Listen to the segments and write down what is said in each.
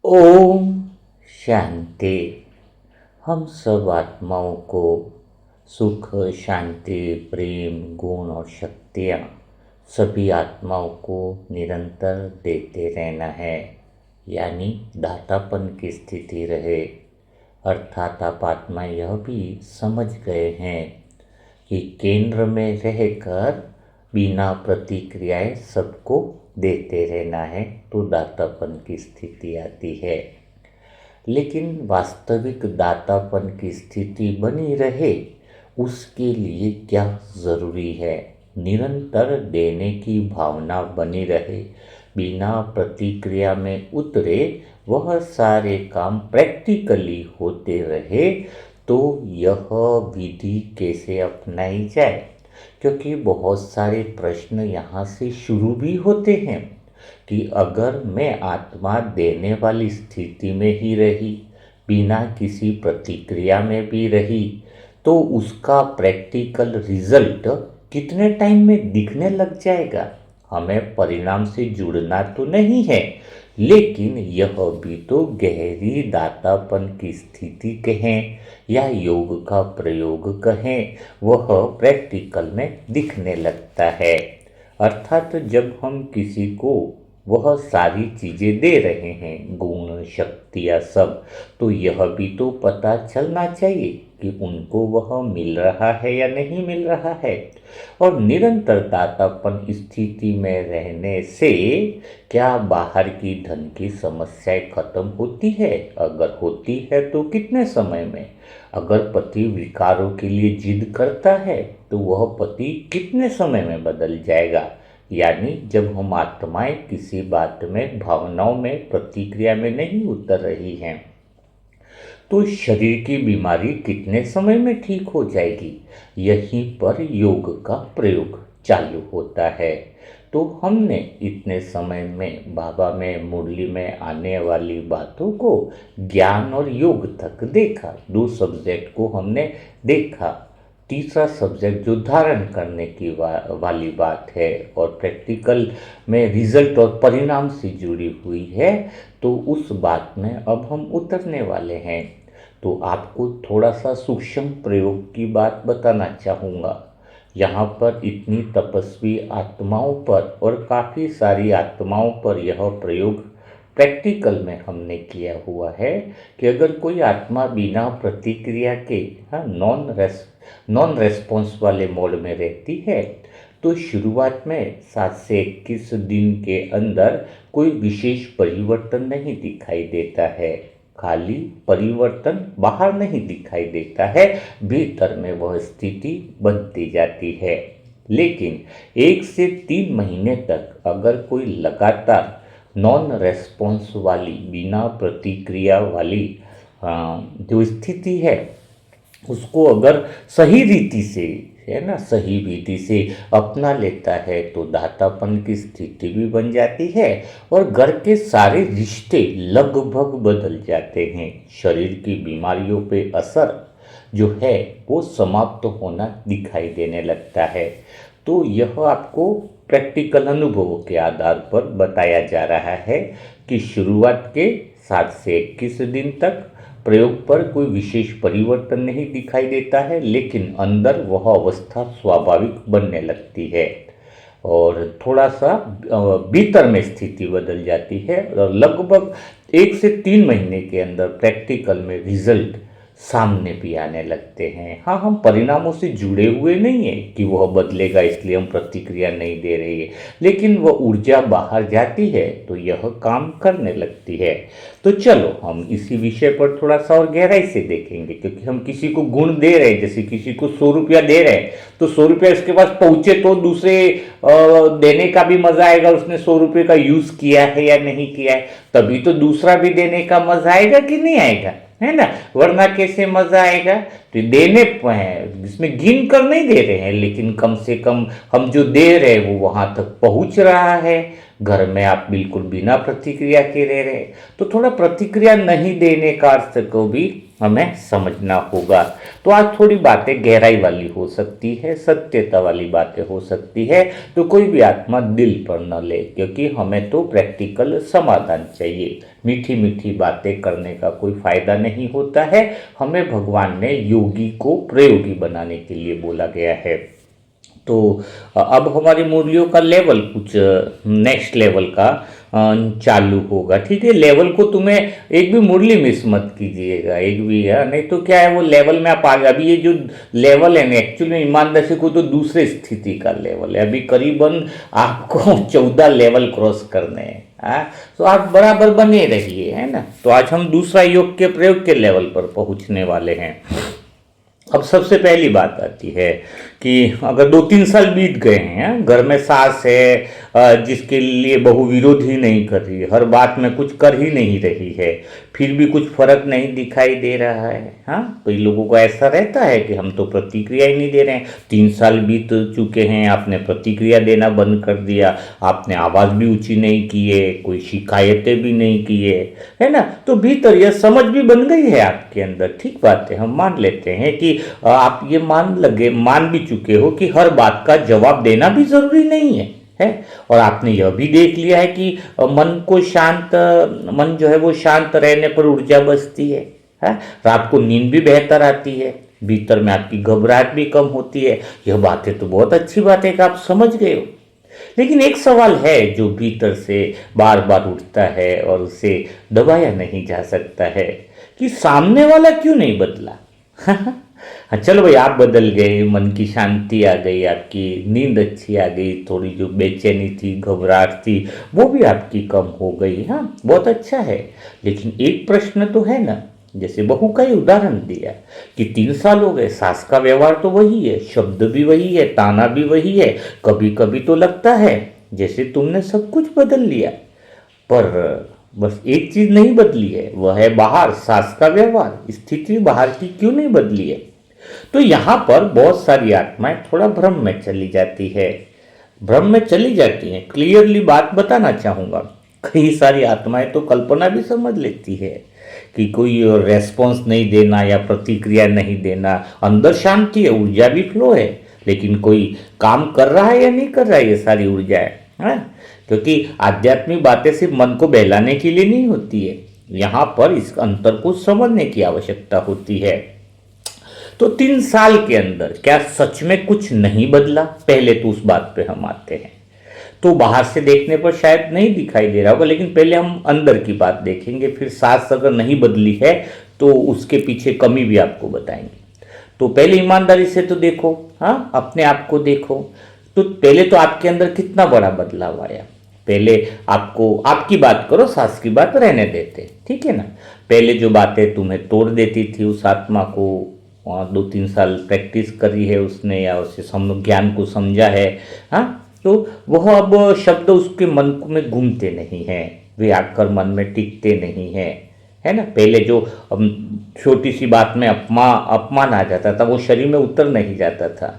ओम शांति। हम सब आत्माओं को सुख, शांति, प्रेम, गुण और शक्तियाँ सभी आत्माओं को निरंतर देते रहना है, यानी दातापन की स्थिति रहे। अर्थात आप आत्मा यह भी समझ गए हैं कि केंद्र में रहकर बिना प्रतिक्रियाएं सबको देते रहना है, तो दातापन की स्थिति आती है। लेकिन वास्तविक दातापन की स्थिति बनी रहे, उसके लिए क्या ज़रूरी है? निरंतर देने की भावना बनी रहे, बिना प्रतिक्रिया में उतरे वह सारे काम प्रैक्टिकली होते रहे, तो यह विधि कैसे अपनाई जाए? क्योंकि बहुत सारे प्रश्न यहाँ से शुरू भी होते हैं कि अगर मैं आत्मा देने वाली स्थिति में ही रही, बिना किसी प्रतिक्रिया में भी रही, तो उसका प्रैक्टिकल रिजल्ट कितने टाइम में दिखने लग जाएगा? हमें परिणाम से जुड़ना तो नहीं है, लेकिन यह भी तो गहरी दातापन की स्थिति कहें या योग का प्रयोग कहें, वह प्रैक्टिकल में दिखने लगता है। अर्थात जब हम किसी को वह सारी चीज़ें दे रहे हैं, गुण, शक्तियाँ सब, तो यह भी तो पता चलना चाहिए कि उनको वह मिल रहा है या नहीं मिल रहा है। और निरंतर दातापन स्थिति में रहने से क्या बाहर की धन की समस्याएं खत्म होती है? अगर होती है तो कितने समय में? अगर पति विकारों के लिए जिद करता है तो वह पति कितने समय में बदल जाएगा? यानी जब हम आत्माएं किसी बात में, भावनाओं में, प्रतिक्रिया में नहीं उतर रही हैं, तो शरीर की बीमारी कितने समय में ठीक हो जाएगी? यहीं पर योग का प्रयोग चालू होता है। तो हमने इतने समय में बाबा में, मुरली में आने वाली बातों को ज्ञान और योग तक देखा। 2 सब्जेक्ट को हमने देखा। तीसरा सब्जेक्ट जो धारण करने की वाली बात है और प्रैक्टिकल में रिजल्ट और परिणाम से जुड़ी हुई है, तो उस बात में अब हम उतरने वाले हैं। तो आपको थोड़ा सा सूक्ष्म प्रयोग की बात बताना चाहूँगा। यहाँ पर इतनी तपस्वी आत्माओं पर और काफ़ी सारी आत्माओं पर यह प्रयोग प्रैक्टिकल में हमने किया हुआ है कि अगर कोई आत्मा बिना प्रतिक्रिया के, हाँ, नॉन रेस्पॉन्स वाले मोड में रहती है, तो शुरुआत में 7 से 21 दिन के अंदर कोई विशेष परिवर्तन नहीं दिखाई देता है। खाली परिवर्तन बाहर नहीं दिखाई देता है, भीतर में वह स्थिति बनती जाती है। लेकिन 1 से 3 महीने तक अगर कोई लगातार नॉन रेस्पॉन्स वाली, बिना प्रतिक्रिया वाली जो स्थिति है, उसको अगर सही रीति से, है ना, सही विधि से अपना लेता है, तो दातापन की स्थिति भी बन जाती है और घर के सारे रिश्ते लगभग बदल जाते हैं। शरीर की बीमारियों पे असर जो है वो समाप्त होना दिखाई देने लगता है। तो यह आपको प्रैक्टिकल अनुभवों के आधार पर बताया जा रहा है कि शुरुआत के 7 से 21 दिन तक प्रयोग पर कोई विशेष परिवर्तन नहीं दिखाई देता है, लेकिन अंदर वह अवस्था स्वाभाविक बनने लगती है और थोड़ा सा भीतर में स्थिति बदल जाती है और लगभग 1 से 3 महीने के अंदर प्रैक्टिकल में रिजल्ट सामने भी आने लगते हैं। हाँ, हम परिणामों से जुड़े हुए नहीं है कि वह बदलेगा इसलिए हम प्रतिक्रिया नहीं दे रही है, लेकिन वह ऊर्जा बाहर जाती है तो यह काम करने लगती है। तो चलो हम इसी विषय पर थोड़ा सा और गहराई से देखेंगे, क्योंकि हम किसी को गुण दे रहे हैं, जैसे किसी को 100 रुपया दे रहे हैं, तो 100 रुपया उसके पास पहुंचे तो दूसरे देने का भी मजा आएगा, उसने 100 रुपये का यूज किया है या नहीं किया है, तभी तो दूसरा भी देने का मजा आएगा कि नहीं आएगा, है ना? वरना कैसे मजा आएगा? तो देने इसमें गिन कर नहीं दे रहे हैं, लेकिन कम से कम हम जो दे रहे हैं वो वहां तक पहुंच रहा है। घर में आप बिल्कुल बिना प्रतिक्रिया के रह रहे, तो थोड़ा प्रतिक्रिया नहीं देने का अर्थ को भी हमें समझना होगा। तो आज थोड़ी बातें गहराई वाली हो सकती है, सत्यता वाली बातें हो सकती है, तो कोई भी आत्मा दिल पर न ले, क्योंकि हमें तो प्रैक्टिकल समाधान चाहिए। मीठी मीठी बातें करने का कोई फायदा नहीं होता है। हमें भगवान ने योगी को प्रयोगी बनाने के लिए बोला गया है। तो अब हमारी मुरलियों का लेवल कुछ नेक्स्ट लेवल का चालू होगा। ठीक है, लेवल को तुम्हें एक भी मुरली मिस मत कीजिएगा, एक भी है, नहीं तो क्या है वो लेवल में आप आगे। अभी ये जो लेवल है ना, एक्चुअली में ईमानदारी से को तो दूसरे स्थिति का लेवल है। अभी करीबन आपको 14 लेवल क्रॉस करने हैं। तो आप बराबर बने रहिए, है ना। तो आज हम दूसरा योग के प्रयोग के लेवल पर पहुंचने वाले हैं। अब सबसे पहली बात आती है कि अगर 2-3 साल बीत गए हैं, घर में सास है जिसके लिए बहू विरोध ही नहीं कर रही है, हर बात में कुछ कर ही नहीं रही है, फिर भी कुछ फर्क नहीं दिखाई दे रहा है। हाँ, कई लोगों को ऐसा रहता है कि हम तो प्रतिक्रिया ही नहीं दे रहे हैं। 3 साल बीत चुके हैं, आपने प्रतिक्रिया देना बंद कर दिया, आपने आवाज़ भी ऊंची नहीं की है, कोई शिकायतें भी नहीं की है ना। तो भीतर यह समझ भी बन गई है आपके अंदर। ठीक बात है, हम मान लेते हैं कि आप ये मान भी चुके हो कि हर बात का जवाब देना भी जरूरी नहीं है। और आपने यह भी देख लिया है कि मन जो है वो शांत रहने पर ऊर्जा बचती है। रात को नींद भी बेहतर आती है, भीतर में आपकी घबराहट भी कम होती है। यह बातें तो बहुत अच्छी बात है कि आप समझ गए हो। लेकिन एक सवाल है जो भीतर से बार बार उठता है और उसे दबाया नहीं जा सकता है कि सामने वाला क्यों नहीं बदला। हाँ, चलो भाई, आप बदल गए, मन की शांति आ गई, आपकी नींद अच्छी आ गई, थोड़ी जो बेचैनी थी, घबराहट थी, वो भी आपकी कम हो गई। हाँ, बहुत अच्छा है। लेकिन एक प्रश्न तो है ना, जैसे बहू का ही उदाहरण दिया कि 3 साल हो गए, सास का व्यवहार तो वही है, शब्द भी वही है, ताना भी वही है। कभी कभी तो लगता है जैसे तुमने सब कुछ बदल लिया, पर बस एक चीज नहीं बदली है, वह है बाहर सास का व्यवहार। स्थिति बाहर की क्यों नहीं बदली है। तो यहां पर बहुत सारी आत्माएं थोड़ा भ्रम में चली जाती है, भ्रम में चली जाती हैं। क्लियरली बात बताना चाहूंगा, कई सारी आत्माएं तो कल्पना भी समझ लेती है कि कोई रेस्पॉन्स नहीं देना या प्रतिक्रिया नहीं देना, अंदर शांति है, ऊर्जा भी फ्लो है, लेकिन कोई काम कर रहा है या नहीं कर रहा है, ये सारी ऊर्जा है। क्योंकि आध्यात्मिक बातें सिर्फ मन को बहलाने के लिए नहीं होती है, यहाँ पर इस अंतर को समझने की आवश्यकता होती है। तो 3 साल के अंदर क्या सच में कुछ नहीं बदला? पहले तो उस बात पे हम आते हैं। तो बाहर से देखने पर शायद नहीं दिखाई दे रहा होगा, लेकिन पहले हम अंदर की बात देखेंगे, फिर सास अगर नहीं बदली है तो उसके पीछे कमी भी आपको बताएंगे। तो पहले ईमानदारी से तो देखो, हाँ, अपने आप को देखो। तो पहले तो आपके अंदर कितना बड़ा बदलाव आया। पहले आपको, आपकी बात करो, सास की बात रहने देते, ठीक है ना। पहले जो बातें तुम्हें तोड़ देती थी, उस आत्मा को 2-3 साल प्रैक्टिस करी है उसने, या उसे ज्ञान को समझा है, हाँ, तो वह अब शब्द उसके मन में घूमते नहीं हैं, वे आकर मन में टिकते नहीं हैं, है ना। पहले जो छोटी सी बात में अपमान आ जाता था, वो शरीर में उतर नहीं जाता था,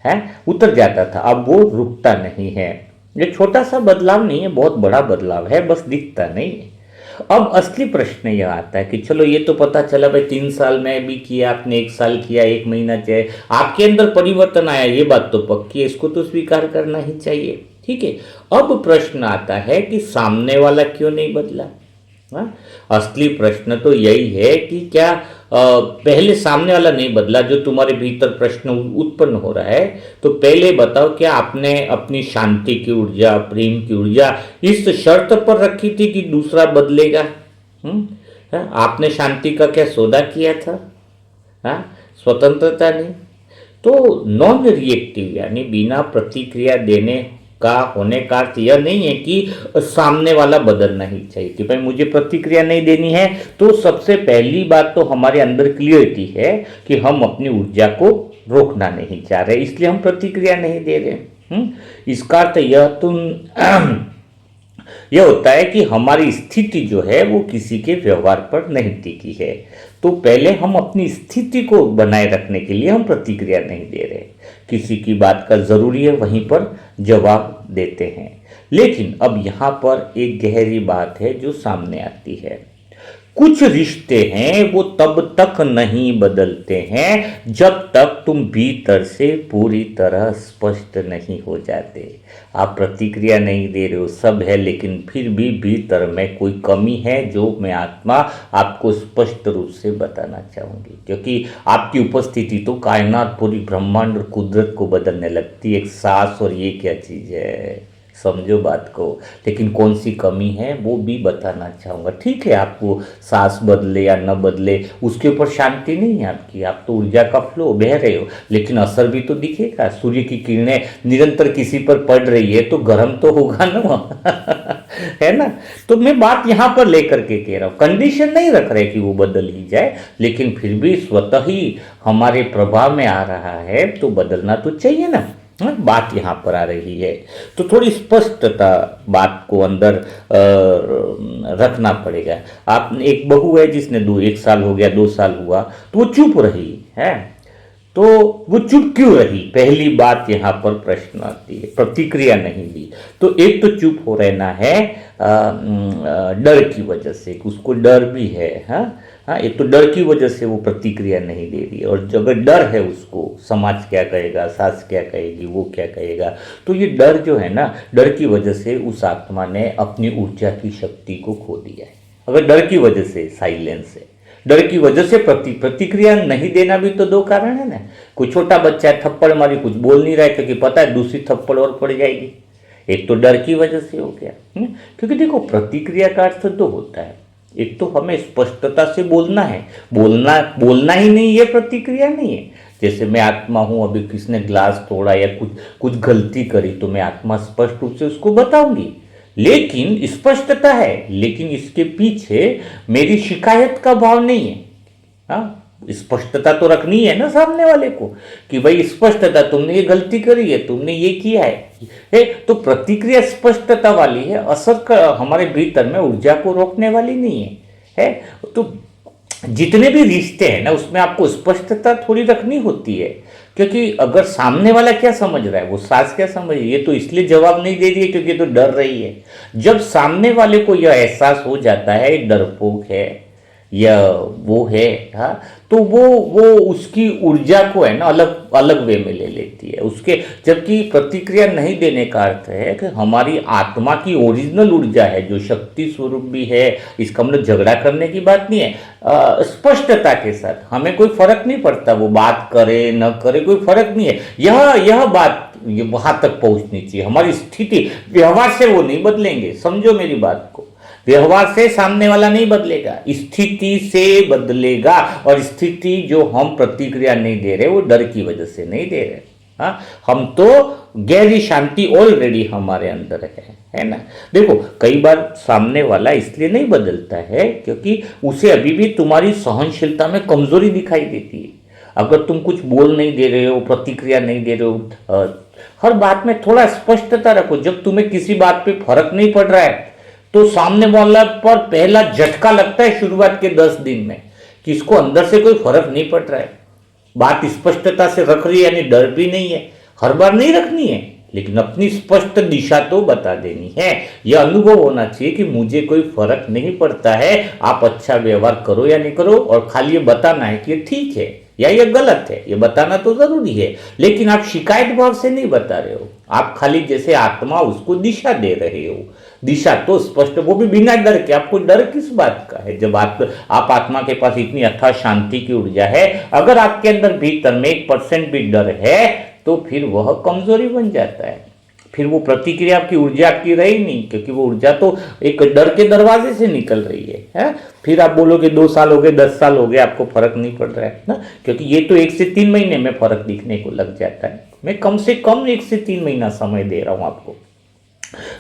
है, उतर जाता था, अब वो रुकता नहीं है। ये छोटा सा बदलाव नहीं है, बहुत बड़ा बदलाव है, बस दिखता नहीं है। अब असली प्रश्न यह आता है कि चलो ये तो पता चला भाई 3 साल में भी किया आपने, 1 साल किया, 1 महीना चाहिए, आपके अंदर परिवर्तन आया, ये बात तो पक्की है, इसको तो स्वीकार करना ही चाहिए, ठीक है। अब प्रश्न आता है कि सामने वाला क्यों नहीं बदला। हाँ? असली प्रश्न तो यही है कि क्या पहले सामने वाला नहीं बदला, जो तुम्हारे भीतर प्रश्न उत्पन्न हो रहा है। तो पहले बताओ, क्या आपने अपनी शांति की ऊर्जा, प्रेम की ऊर्जा इस शर्त पर रखी थी कि दूसरा बदलेगा? आपने शांति का क्या सौदा किया था? स्वतंत्रता नहीं। तो नॉन रिएक्टिव यानी बिना प्रतिक्रिया देने का होने का अर्थ यह नहीं है कि सामने वाला बदलना ही चाहिए कि भाई मुझे प्रतिक्रिया नहीं देनी है। तो सबसे पहली बात तो हमारे अंदर क्लियरिटी है कि हम अपनी ऊर्जा को रोकना नहीं चाह रहे, इसलिए हम प्रतिक्रिया नहीं दे रहे। इसका अर्थ यह होता है कि हमारी स्थिति जो है वो किसी के व्यवहार पर नहीं टिकी है। तो पहले हम अपनी स्थिति को बनाए रखने के लिए हम प्रतिक्रिया नहीं दे रहे, किसी की बात का जरूरी है वहीं पर जवाब देते हैं। लेकिन अब यहाँ पर एक गहरी बात है जो सामने आती है। कुछ रिश्ते हैं वो तब तक नहीं बदलते हैं जब तक तुम भीतर से पूरी तरह स्पष्ट नहीं हो जाते। आप प्रतिक्रिया नहीं दे रहे हो, सब है, लेकिन फिर भी भीतर में कोई कमी है जो मैं आत्मा आपको स्पष्ट रूप से बताना चाहूँगी, क्योंकि आपकी उपस्थिति तो कायनात, पूरी ब्रह्मांड और कुदरत को बदलने लगती है। एक सांस, और ये क्या चीज़ है, समझो बात को। लेकिन कौन सी कमी है वो भी बताना चाहूँगा। ठीक है, आपको सांस बदले या न बदले उसके ऊपर शांति नहीं है आपकी, आप तो ऊर्जा का फ्लो बह रहे हो, लेकिन असर भी तो दिखेगा। सूर्य की किरणें निरंतर किसी पर पड़ रही है तो गर्म तो होगा ना है ना। तो मैं बात यहाँ पर लेकर के कह रहा हूँ, कंडीशन नहीं रख रहे कि वो बदल ही जाए, लेकिन फिर भी स्वतः ही हमारे प्रभाव में आ रहा है तो बदलना तो चाहिए ना। बात यहाँ पर आ रही है तो थोड़ी स्पष्टता बात को अंदर रखना पड़ेगा। आप, एक बहू है जिसने 1 साल हो गया, 2 साल हुआ, तो वो चुप रही है, तो वो चुप क्यों रही? पहली बात यहाँ पर प्रश्न आती है, प्रतिक्रिया नहीं दी। तो एक तो चुप हो रहना है डर की वजह से, उसको डर भी है। हाँ हाँ, एक तो डर की वजह से वो प्रतिक्रिया नहीं दे रही है, और अगर डर है उसको, समाज क्या कहेगा, सास क्या कहेगी, वो क्या कहेगा, तो ये डर जो है ना, डर की वजह से उस आत्मा ने अपनी ऊर्जा की शक्ति को खो दिया है। अगर डर की वजह से, साइलेंस है, डर की वजह से प्रतिक्रिया नहीं देना भी तो 2 कारण है ना। कोई छोटा बच्चा है, थप्पड़ मारी, कुछ बोल नहीं रहा है क्योंकि पता है दूसरी थप्पड़ और पड़ जाएगी। एक तो डर की वजह से हो गया। क्योंकि देखो, प्रतिक्रिया का अर्थ 2 होता है। एक तो हमें स्पष्टता से बोलना है, बोलना ही नहीं, ये प्रतिक्रिया नहीं है। जैसे मैं आत्मा हूं, अभी किसने ग्लास तोड़ा या कुछ गलती करी तो मैं आत्मा स्पष्ट रूप से उसको बताऊंगी, लेकिन स्पष्टता है, लेकिन इसके पीछे मेरी शिकायत का भाव नहीं है। हाँ, स्पष्टता तो रखनी है ना सामने वाले को कि भाई स्पष्टता, तुमने ये गलती करी है, तुमने ये किया है। तो प्रतिक्रिया स्पष्टता वाली है, असर हमारे भीतर में ऊर्जा को रोकने वाली नहीं है। तो जितने भी रिश्ते हैं ना, उसमें आपको स्पष्टता थोड़ी रखनी होती है, क्योंकि अगर सामने वाला क्या समझ रहा है, वो सास क्या समझ रही है, ये तो इसलिए जवाब नहीं दे रही है क्योंकि तो डर रही है। जब सामने वाले को यह एहसास हो जाता है डरपोक है या वो है, हाँ, तो वो उसकी ऊर्जा को है ना अलग अलग वे में ले लेती है उसके। जबकि प्रतिक्रिया नहीं देने का अर्थ है कि हमारी आत्मा की ओरिजिनल ऊर्जा है जो शक्ति स्वरूप भी है, इसका मतलब झगड़ा करने की बात नहीं है। स्पष्टता के साथ हमें कोई फर्क नहीं पड़ता, वो बात करे न करे कोई फर्क नहीं है। यह बात वहां तक पहुंचनी चाहिए। हमारी स्थिति, व्यवहार से वो नहीं बदलेंगे, समझो मेरी बात को। व्यवहार से सामने वाला नहीं बदलेगा, स्थिति से बदलेगा। और स्थिति जो हम प्रतिक्रिया नहीं दे रहे वो डर की वजह से नहीं दे रहे। हाँ, हम तो गहरी शांति ऑलरेडी हमारे अंदर है ना। देखो, कई बार सामने वाला इसलिए नहीं बदलता है क्योंकि उसे अभी भी तुम्हारी सहनशीलता में कमजोरी दिखाई देती है। अगर तुम कुछ बोल नहीं दे रहे हो, प्रतिक्रिया नहीं दे रहे हो, हर बात में थोड़ा स्पष्टता रखो। जब तुम्हें किसी बात पे फर्क नहीं पड़ रहा है तो सामने वाला पर पहला झटका लगता है शुरुआत के 10 दिन में कि इसको अंदर से कोई फर्क नहीं पड़ रहा है। बात स्पष्टता से रख रही है, यानी डर भी नहीं है। हर बार नहीं रखनी है, लेकिन अपनी स्पष्ट दिशा तो बता देनी है। यह अनुभव होना चाहिए कि मुझे कोई फर्क नहीं पड़ता है, आप अच्छा व्यवहार करो या नहीं करो, और खाली ये बताना है कि ये ठीक है या ये गलत है, ये बताना तो जरूरी है, लेकिन आप शिकायत भाव से नहीं बता रहे हो। आप खाली जैसे आत्मा उसको दिशा दे रहे हो। दिशा तो स्पष्ट, वो भी बिना डर के। आपको डर किस बात का है जब आप आत्मा के पास इतनी अथाह शांति की ऊर्जा है। अगर आपके अंदर भीतर में 1% भी डर है तो फिर वह कमजोरी बन जाता है। फिर वो प्रतिक्रिया आपकी ऊर्जा आपकी रही नहीं, क्योंकि वो ऊर्जा तो एक डर के दरवाजे से निकल रही है? फिर आप बोलोगे 2 साल हो गए, 10 साल हो गए, आपको फर्क नहीं पड़ रहा है ना, क्योंकि ये तो 1 से 3 महीने में फर्क दिखने को लग जाता है। मैं कम से कम 1 से 3 महीना समय दे रहा हूं आपको।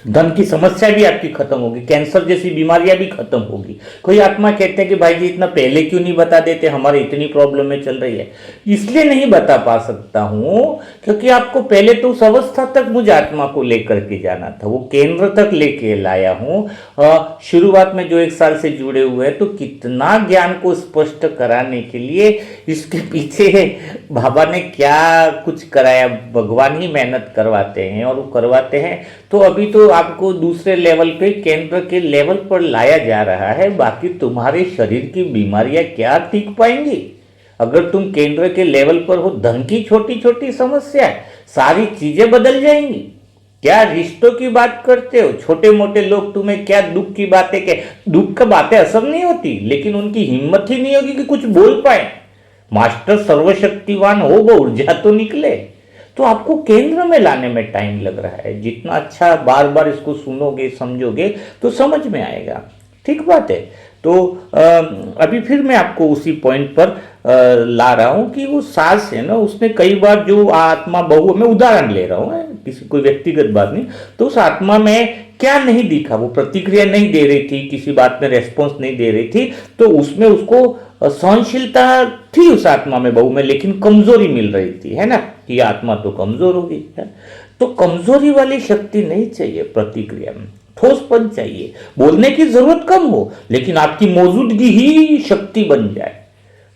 धन की समस्या भी आपकी खत्म होगी, कैंसर जैसी बीमारियां भी खत्म होगी। कोई आत्मा कहते हैं कि भाई जी इतना पहले क्यों नहीं बता देते, हमारी इतनी प्रॉब्लम में चल रही है। इसलिए नहीं बता पा सकता हूं क्योंकि आपको पहले तो उस अवस्था तक मुझे आत्मा को लेकर के जाना था, वो केंद्र तक लेके लाया हूं। शुरुआत में जो 1 साल से जुड़े हुए हैं तो कितना ज्ञान को स्पष्ट कराने के लिए इसके पीछे बाबा ने क्या कुछ कराया, भगवान ही मेहनत करवाते हैं और वो करवाते हैं। तो अभी अभी तो आपको दूसरे लेवल पे, केंद्र के लेवल पर लाया जा रहा है। बाकी तुम्हारे शरीर की बीमारियां क्या ठीक पाएंगी? अगर तुम केंद्र के लेवल पर हो, धन की छोटी छोटी समस्या है, सारी चीजें बदल जाएंगी। क्या रिश्तों की बात करते हो? छोटे मोटे लोग तुम्हें क्या दुख की बातें के, दुख की बातें असर नहीं होती, लेकिन उनकी हिम्मत ही नहीं होगी कि कुछ बोल पाए। मास्टर सर्वशक्तिवान हो, वो ऊर्जा तो निकले। तो आपको केंद्र में लाने में टाइम लग रहा है। जितना अच्छा बार बार इसको सुनोगे, समझोगे, तो समझ में आएगा। ठीक बात है। तो अभी फिर मैं आपको उसी पॉइंट पर ला रहा हूं कि वो सास है ना, उसने कई बार जो आत्मा बहु, मैं उदाहरण ले रहा हूं, किसी कोई व्यक्तिगत बात नहीं, तो उस आत्मा में क्या नहीं दिखा? वो प्रतिक्रिया नहीं दे रही थी, किसी बात में रेस्पॉन्स नहीं दे रही थी, तो उसमें उसको सहनशीलता थी उस आत्मा में, बहु में, लेकिन कमजोरी मिल रही थी, है ना, कि आत्मा तो कमजोर होगी। तो कमजोरी वाली शक्ति नहीं चाहिए प्रतिक्रिया में, ठोसपन चाहिए। बोलने की जरूरत कम हो, लेकिन आपकी मौजूदगी ही शक्ति बन जाए।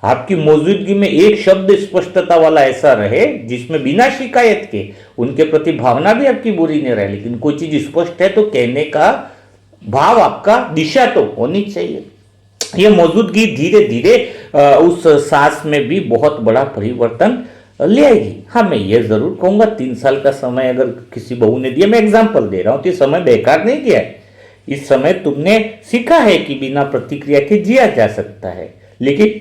आपकी मौजूदगी में एक शब्द स्पष्टता वाला ऐसा रहे जिसमें बिना शिकायत के उनके प्रति भावना भी आपकी बुरी नहीं रहे, लेकिन कोई चीज स्पष्ट है तो कहने का भाव, आपका दिशा तो होनी चाहिए। यह मौजूदगी धीरे धीरे उस सांस में भी बहुत बड़ा परिवर्तन ले आएगी। हाँ, मैं ये जरूर कहूंगा, 3 साल का समय अगर किसी बहू ने दिया, मैं एग्जाम्पल दे रहा हूं, तो समय बेकार नहीं गया है। इस समय तुमने सीखा है कि बिना प्रतिक्रिया के जिया जा सकता है, लेकिन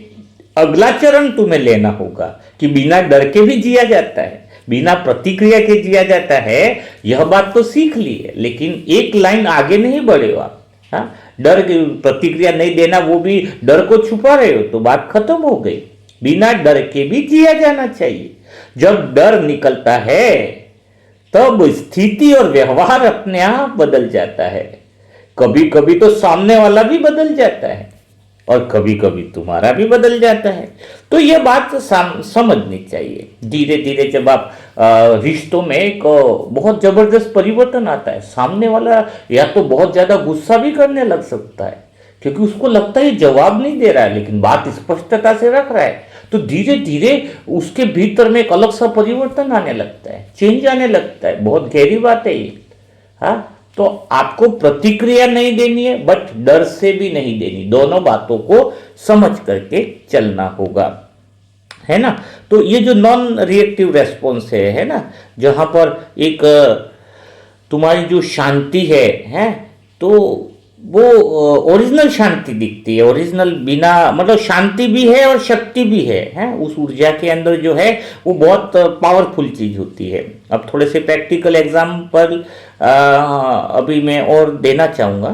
अगला चरण तुम्हें लेना होगा कि बिना डर के भी जिया जाता है, बिना प्रतिक्रिया के जिया जाता है। यह बात तो सीख ली है, लेकिन एक लाइन आगे नहीं बढ़े हो आप। हाँ, डर की प्रतिक्रिया नहीं देना, वो भी डर को छुपा रहे हो, तो बात खत्म हो गई। बिना डर के भी जिया जाना चाहिए। जब डर निकलता है तब स्थिति और व्यवहार अपने आप बदल जाता है। कभी कभी तो सामने वाला भी बदल जाता है और कभी कभी तुम्हारा भी बदल जाता है। तो यह बात समझनी चाहिए। धीरे धीरे जब आप रिश्तों में एक बहुत जबरदस्त परिवर्तन आता है, सामने वाला या तो बहुत ज्यादा गुस्सा भी करने लग सकता है, क्योंकि उसको लगता है जवाब नहीं दे रहा है, लेकिन बात स्पष्टता से रख रहा है। तो धीरे धीरे उसके भीतर में एक अलग सा परिवर्तन आने लगता है, चेंज आने लगता है। बहुत गहरी बात है ये। हाँ, तो आपको प्रतिक्रिया नहीं देनी है, बट डर से भी नहीं देनी। दोनों बातों को समझ करके चलना होगा, है ना। तो ये जो नॉन रिएक्टिव रेस्पॉन्स है ना, जहां पर एक तुम्हारी जो शांति है, तो वो ओरिजिनल शांति दिखती है। ओरिजिनल बिना, मतलब शांति भी है और शक्ति भी है। उस ऊर्जा के अंदर जो है वो बहुत पावरफुल चीज होती है। अब थोड़े से प्रैक्टिकल एग्जाम्पल अभी मैं और देना चाहूँगा।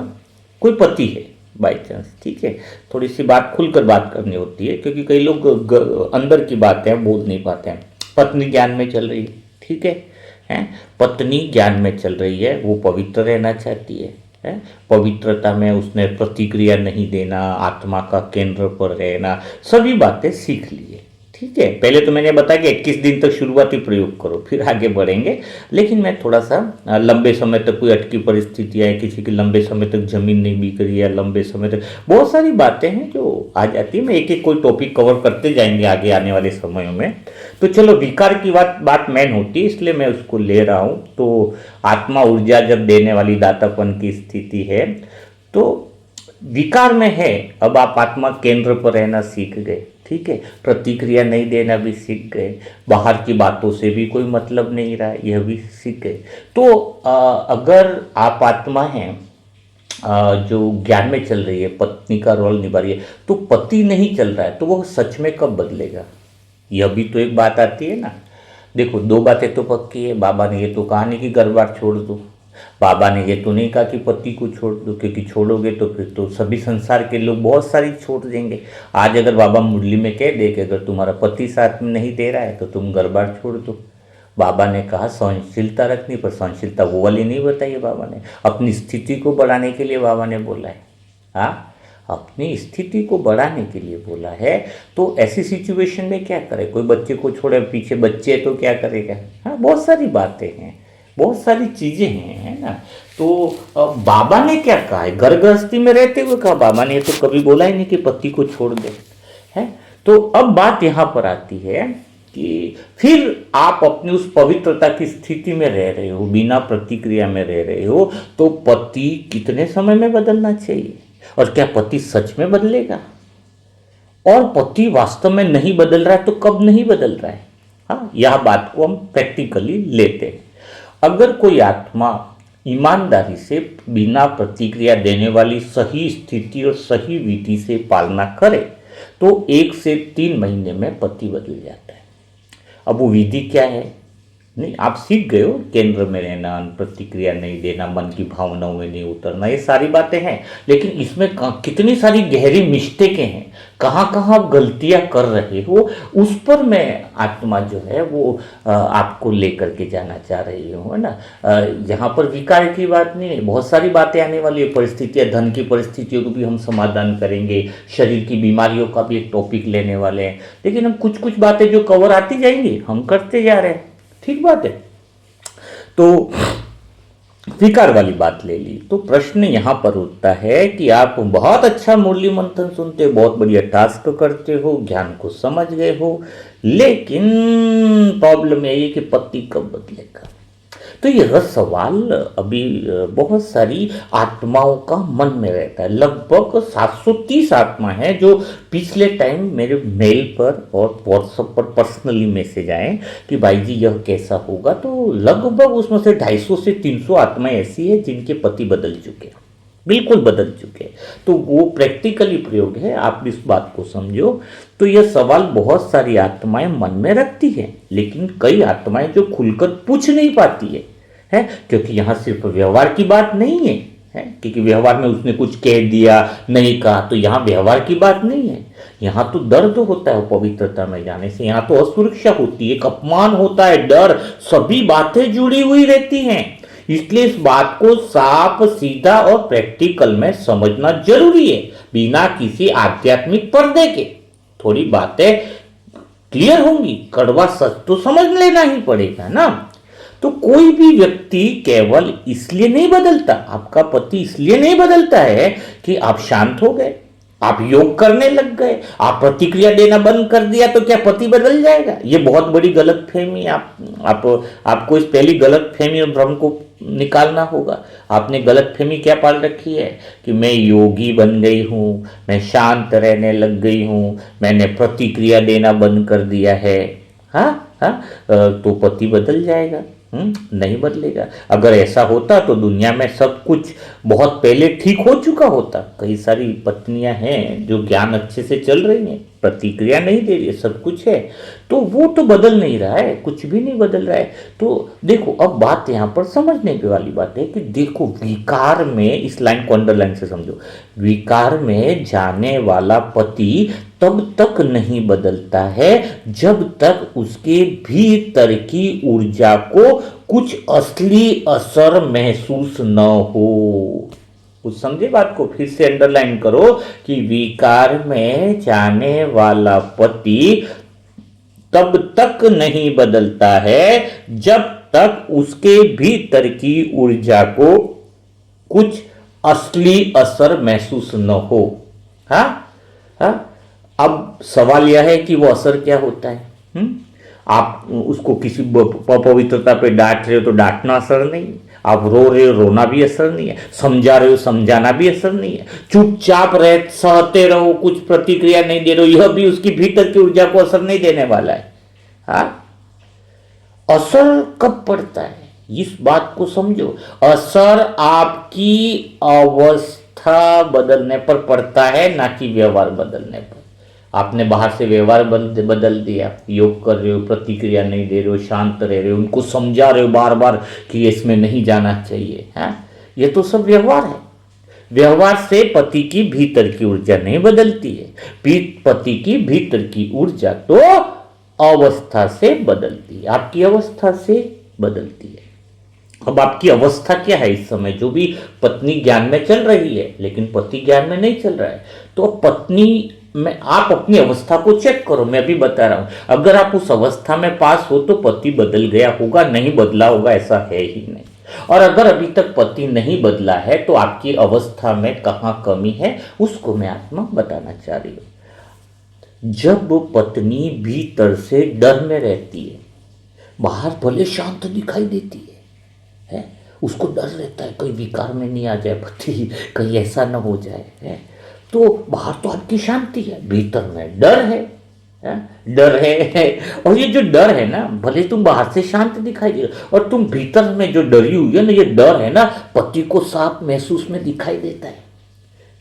कोई पति है बाई चांस, ठीक है, थोड़ी सी बात खुलकर बात करनी होती है, क्योंकि कई लोग अंदर की बातें बोल नहीं पाते हैं। पत्नी ज्ञान में चल रही है, ठीक है, पत्नी ज्ञान में चल रही है, वो पवित्र रहना चाहती है। पवित्रता में उसने प्रतिक्रिया नहीं देना, आत्मा का केंद्र पर रहना, सभी बातें सीख ली है, ठीक है। पहले तो मैंने बताया कि 21 दिन तक शुरुआती प्रयोग करो, फिर आगे बढ़ेंगे। लेकिन मैं थोड़ा सा लंबे समय तक कोई अटकी परिस्थितियाँ है, किसी की लंबे समय तक जमीन नहीं बिक रही है, लंबे समय तक बहुत सारी बातें हैं जो आ जाती है। मैं एक एक कोई टॉपिक कवर करते जाएंगे आगे आने वाले समयों में। तो चलो, विकार की बात मैन होती है, इसलिए मैं उसको ले रहा हूँ। तो आत्मा ऊर्जा जब देने वाली दातापन की स्थिति है, तो विकार में है। अब आप आत्मा केंद्र पर रहना सीख गए, ठीक है, प्रतिक्रिया नहीं देना भी सीख गए, बाहर की बातों से भी कोई मतलब नहीं रहा, यह भी सीख गए। तो अगर आप आत्मा हैं जो ज्ञान में चल रही है, पत्नी का रोल निभा रही है, तो पति नहीं चल रहा है, तो वो सच में कब बदलेगा? यह भी तो एक बात आती है ना। देखो, 2 बातें तो पक्की है। बाबा ने ये तो कहा नहीं कि घर बार छोड़ दो, बाबा ने ये तो नहीं कहा कि पति को छोड़ दो, क्योंकि छोड़ोगे तो फिर तो सभी संसार के लोग बहुत सारी छोड़ देंगे। आज अगर बाबा मुरली में कह दे कि अगर तुम्हारा पति साथ में नहीं दे रहा है तो तुम घर बार छोड़ दो। बाबा ने कहा सहनशीलता रखनी, पर सहनशीलता वो वाली नहीं बताई है। बाबा ने अपनी स्थिति को बढ़ाने के लिए बाबा ने बोला है। हाँ, अपनी स्थिति को बढ़ाने के लिए बोला है। तो ऐसी सिचुएशन में क्या करे? कोई बच्चे को छोड़े, पीछे बच्चे तो क्या करेगा? हाँ, बहुत सारी बातें हैं, बहुत सारी चीजें हैं, है ना। तो बाबा ने क्या कहा है? घर गृहस्थी में रहते हुए कहा बाबा ने, तो कभी बोला ही नहीं कि पति को छोड़ दे, है। तो अब बात यहाँ पर आती है कि फिर आप अपनी उस पवित्रता की स्थिति में रह रहे हो, बिना प्रतिक्रिया में रह रहे हो, तो पति कितने समय में बदलना चाहिए, और क्या पति सच में बदलेगा, और पति वास्तव में नहीं बदल रहा है तो कब नहीं बदल रहा है। हाँ, यह बात को हम प्रैक्टिकली लेते हैं। अगर कोई आत्मा ईमानदारी से बिना प्रतिक्रिया देने वाली सही स्थिति और सही विधि से पालना करे तो 1 से 3 महीने में पति बदल जाता है। अब वो विधि क्या है, नहीं आप सीख गए हो, केंद्र में रहना, प्रतिक्रिया नहीं देना, मन की भावनाओं में नहीं उतरना, ये सारी बातें हैं, लेकिन इसमें कितनी सारी गहरी मिस्टेकें हैं, कहाँ कहाँ आप गलतियाँ कर रहे हो, उस पर मैं आत्मा जो है वो आपको लेकर के जाना चाह रही हूँ, है ना। यहाँ पर विकार की बात नहीं है, बहुत सारी बातें आने वाली है, परिस्थितियाँ, धन की परिस्थितियों को भी हम समाधान करेंगे, शरीर की बीमारियों का भी एक टॉपिक लेने वाले हैं, लेकिन हम कुछ कुछ बातें जो कवर आती जाएंगी हम करते जा रहे हैं, ठीक बात है। तो विकार वाली बात ले ली, तो प्रश्न यहां पर उठता है कि आप बहुत अच्छा मुरली मंथन सुनते हो, बहुत बढ़िया टास्क करते हो, ज्ञान को समझ गए हो, लेकिन प्रॉब्लम यही है कि पति कब बदलेगा। तो यह सवाल अभी बहुत सारी आत्माओं का मन में रहता है। लगभग 730 आत्मा है जो पिछले टाइम मेरे मेल पर और व्हाट्सएप पर पर्सनली मैसेज आए कि भाई जी यह कैसा होगा। तो लगभग उसमें से 250 से 300 आत्माएं ऐसी है जिनके पति बदल चुके हैं, बिल्कुल बदल चुके हैं। तो वो प्रैक्टिकली प्रयोग है, आप इस बात को समझो। तो यह सवाल बहुत सारी आत्माएं मन में रखती हैं, लेकिन कई आत्माएं जो खुलकर पूछ नहीं पाती है, क्योंकि यहाँ सिर्फ व्यवहार की बात नहीं है, क्योंकि व्यवहार में उसने कुछ कह दिया नहीं कहा, तो यहाँ व्यवहार की बात नहीं है, यहाँ तो दर्द होता है पवित्रता में जाने से, यहाँ तो असुरक्षा होती है, एक अपमान होता है, डर, सभी बातें जुड़ी हुई रहती हैं। इसलिए इस बात को साफ सीधा और प्रैक्टिकल में समझना जरूरी है, बिना किसी आध्यात्मिक पर्दे के। थोड़ी बातें क्लियर होंगी, कड़वा सच तो समझ लेना ही पड़ेगा ना। तो कोई भी व्यक्ति केवल इसलिए नहीं बदलता, आपका पति इसलिए नहीं बदलता है कि आप शांत हो गए, आप योग करने लग गए, आप प्रतिक्रिया देना बंद कर दिया तो क्या पति बदल जाएगा। ये बहुत बड़ी गलतफहमी। आपको इस पहली गलतफहमी और भ्रम को निकालना होगा। आपने गलतफहमी क्या पाल रखी है कि मैं योगी बन गई हूँ, मैं शांत रहने लग गई हूँ, मैंने प्रतिक्रिया देना बंद कर दिया है। हाँ हाँ, तो पति बदल जाएगा? नहीं बदलेगा। अगर ऐसा होता तो दुनिया में सब कुछ बहुत पहले ठीक हो चुका होता। कई सारी पत्नियां हैं जो ज्ञान अच्छे से चल रही हैं, प्रतिक्रिया नहीं दे रही है, सब कुछ है, तो वो तो बदल नहीं रहा है, कुछ भी नहीं बदल रहा है। तो देखो, अब बात यहाँ पर समझने की वाली बात है कि देखो, विकार में, इस लाइन को अंडरलाइन से समझो, विकार में जाने वाला पति तब तक नहीं बदलता है जब तक उसके भीतर की ऊर्जा को कुछ असली असर महसूस न हो। कुछ समझे बात को? फिर से अंडरलाइन करो कि विकार में जाने वाला पति तब तक नहीं बदलता है जब तक उसके भीतर की ऊर्जा को कुछ असली असर महसूस न हो। हाँ हाँ, अब सवाल यह है कि वो असर क्या होता है। आप उसको किसी पवित्रता पे डांट रहे हो तो डांटना असर नहीं है, आप रो रहे हो, रोना भी असर नहीं है, समझा रहे हो, समझाना भी असर नहीं है, चुपचाप रहे, सहते रहो, कुछ प्रतिक्रिया नहीं दे रहे हो, यह भी उसकी भीतर की ऊर्जा को असर नहीं देने वाला है। हाँ, असर कब पड़ता है इस बात को समझो। असर आपकी अवस्था बदलने पर पड़ता है, ना कि व्यवहार बदलने पर। आपने बाहर से व्यवहार बदल दिया, योग कर रहे हो, प्रतिक्रिया नहीं दे रहे हो, शांत रह रहे हो, उनको समझा रहे हो बार बार कि इसमें नहीं जाना चाहिए, है, ये तो सब व्यवहार है। व्यवहार से पति की भीतर की ऊर्जा नहीं बदलती है, पति की भीतर की ऊर्जा तो अवस्था से बदलती है, आपकी अवस्था से बदलती है। अब आपकी अवस्था क्या है इस समय? जो भी पत्नी ज्ञान में चल रही है लेकिन पति ज्ञान में नहीं चल रहा है, तो पत्नी में आप अपनी अवस्था को चेक करो। मैं अभी बता रहा हूं, अगर आप उस अवस्था में पास हो तो पति बदल गया होगा, नहीं बदला होगा ऐसा है ही नहीं। और अगर अभी तक पति नहीं बदला है तो आपकी अवस्था में कहाँ कमी है उसको मैं आत्मा बताना चाह रही हूँ। जब पत्नी भीतर से डर में रहती है, बाहर भले शांत दिखाई देती है, उसको डर रहता है कहीं विकार में नहीं आ जाए पति, कहीं ऐसा ना हो जाए, है? तो बाहर तो आपकी शांति है, भीतर में डर है? डर है। और ये जो डर है ना, भले तुम बाहर से शांत दिखाई दे और तुम भीतर में जो डरी हुई है ना, ये डर है ना, पति को साफ महसूस में दिखाई देता है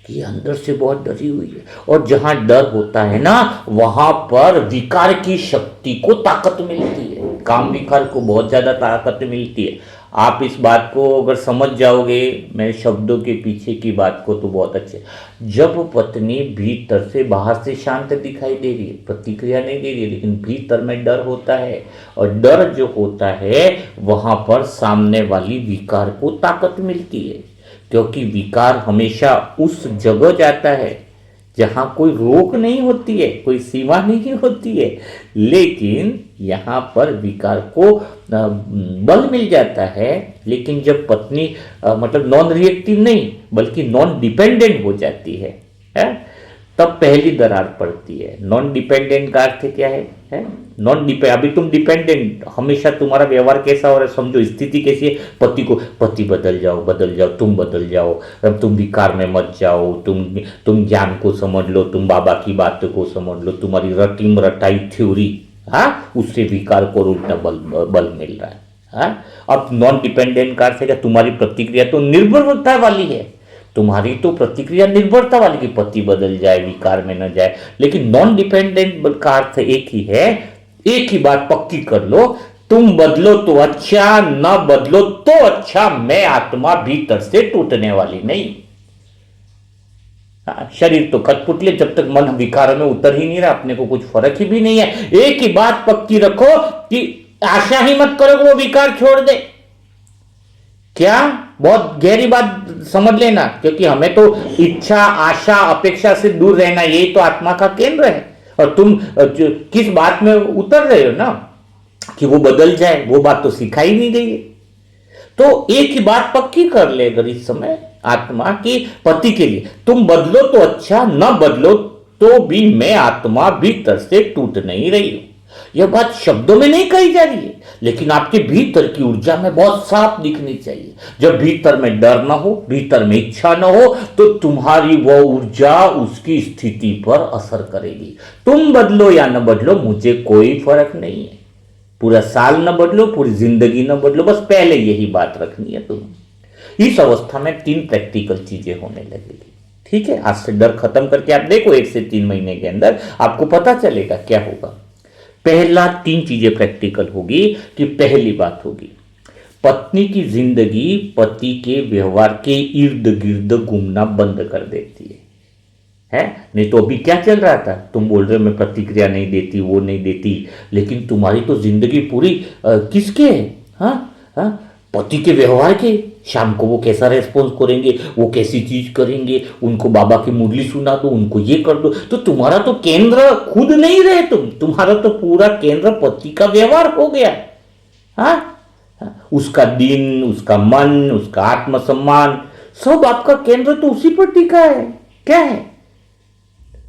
कि ये अंदर से बहुत डरी हुई है। और जहां डर होता है ना, वहां पर विकार की शक्ति को ताकत मिलती है, काम विकार को बहुत ज्यादा ताकत मिलती है। आप इस बात को अगर समझ जाओगे मेरे शब्दों के पीछे की बात को, तो बहुत अच्छे। जब पत्नी भीतर से, बाहर से शांत दिखाई दे रही है, प्रतिक्रिया नहीं दे रही है, लेकिन भीतर में डर होता है, और डर जो होता है वहां पर सामने वाली विकार को ताकत मिलती है, क्योंकि विकार हमेशा उस जगह जाता है जहां कोई रोक नहीं होती है, कोई सीमा नहीं होती है, लेकिन यहाँ पर विकार को बल मिल जाता है। लेकिन जब पत्नी मतलब नॉन रिएक्टिव नहीं बल्कि नॉन डिपेंडेंट हो जाती है? तब पहली दरार पड़ती है। नॉन डिपेंडेंट का अर्थ क्या है? नॉन डिपेंड, अभी तुम डिपेंडेंट, हमेशा तुम्हारा व्यवहार कैसा हो रहा है, समझो स्थिति कैसी है, पति बदल जाओ, तुम बदल जाओ, अब तुम विकार में मत जाओ, तुम ज्ञान को समझ लो, तुम बाबा की बातों को समझ लो, तुम्हारी रटी रटाई थ्योरी, उससे विकार को उल्टा बल मिल रहा है। अब नॉन डिपेंडेंट का अर्थ है तुम्हारी प्रतिक्रिया तो निर्भरता वाली है, तुम्हारी तो प्रतिक्रिया निर्भरता वाली की पति बदल जाए, विकार में न जाए। लेकिन नॉन डिपेंडेंट का अर्थ एक ही है, एक ही बात पक्की कर लो, तुम बदलो तो अच्छा, न बदलो तो अच्छा, मैं आत्मा भीतर से टूटने वाली नहीं। शरीर तो कठपुतली, जब तक मन विकार में उतर ही नहीं रहा, अपने को कुछ फर्क ही भी नहीं है। एक ही बात पक्की रखो कि आशा ही मत करो कि वो विकार छोड़ दे। क्या बहुत गहरी बात समझ लेना, क्योंकि हमें तो इच्छा, आशा, अपेक्षा से दूर रहना, यही तो आत्मा का केंद्र है। और तुम किस बात में उतर रहे हो ना कि वो बदल जाए, वो बात तो सिखाई नहीं गई है। तो एक ही बात पक्की कर ले अगर इस समय आत्मा की पति के लिए, तुम बदलो तो अच्छा, न बदलो तो भी मैं आत्मा भीतर से टूट नहीं रही हूं। यह बात शब्दों में नहीं कही जा रही है, लेकिन आपके भीतर की ऊर्जा में बहुत साफ दिखनी चाहिए। जब भीतर में डर ना हो, भीतर में इच्छा ना हो, तो तुम्हारी वो ऊर्जा उसकी स्थिति पर असर करेगी। तुम बदलो या न बदलो, मुझे कोई फर्क नहीं है। पूरा साल न बदलो, पूरी जिंदगी न बदलो, बस पहले यही बात रखनी है तुम्हें। इस अवस्था में 3 प्रैक्टिकल चीजें होने लगेगी। ठीक है, आज से डर खत्म करके आप देखो 1 से 3 महीने के अंदर आपको पता चलेगा क्या होगा। पहला 3 चीजें प्रैक्टिकल होगी कि पहली बात होगी, पत्नी की जिंदगी पति के व्यवहार के इर्द गिर्द घूमना बंद कर देती है? नहीं तो अभी क्या चल रहा था, तुम बोल रहे हो मैं प्रतिक्रिया नहीं देती, वो नहीं देती, लेकिन तुम्हारी तो जिंदगी पूरी किसके है? पति के व्यवहार के। शाम को वो कैसा रेस्पॉन्स करेंगे, वो कैसी चीज करेंगे, उनको बाबा की मुरली सुना दो, उनको ये कर दो, तो तुम्हारा तो केंद्र खुद नहीं रहे तुम्हारा तो पूरा केंद्र पति का व्यवहार हो गया। उसका दिन, उसका मन, उसका आत्मसम्मान, सब आपका केंद्र तो उसी पर टिका है। क्या है?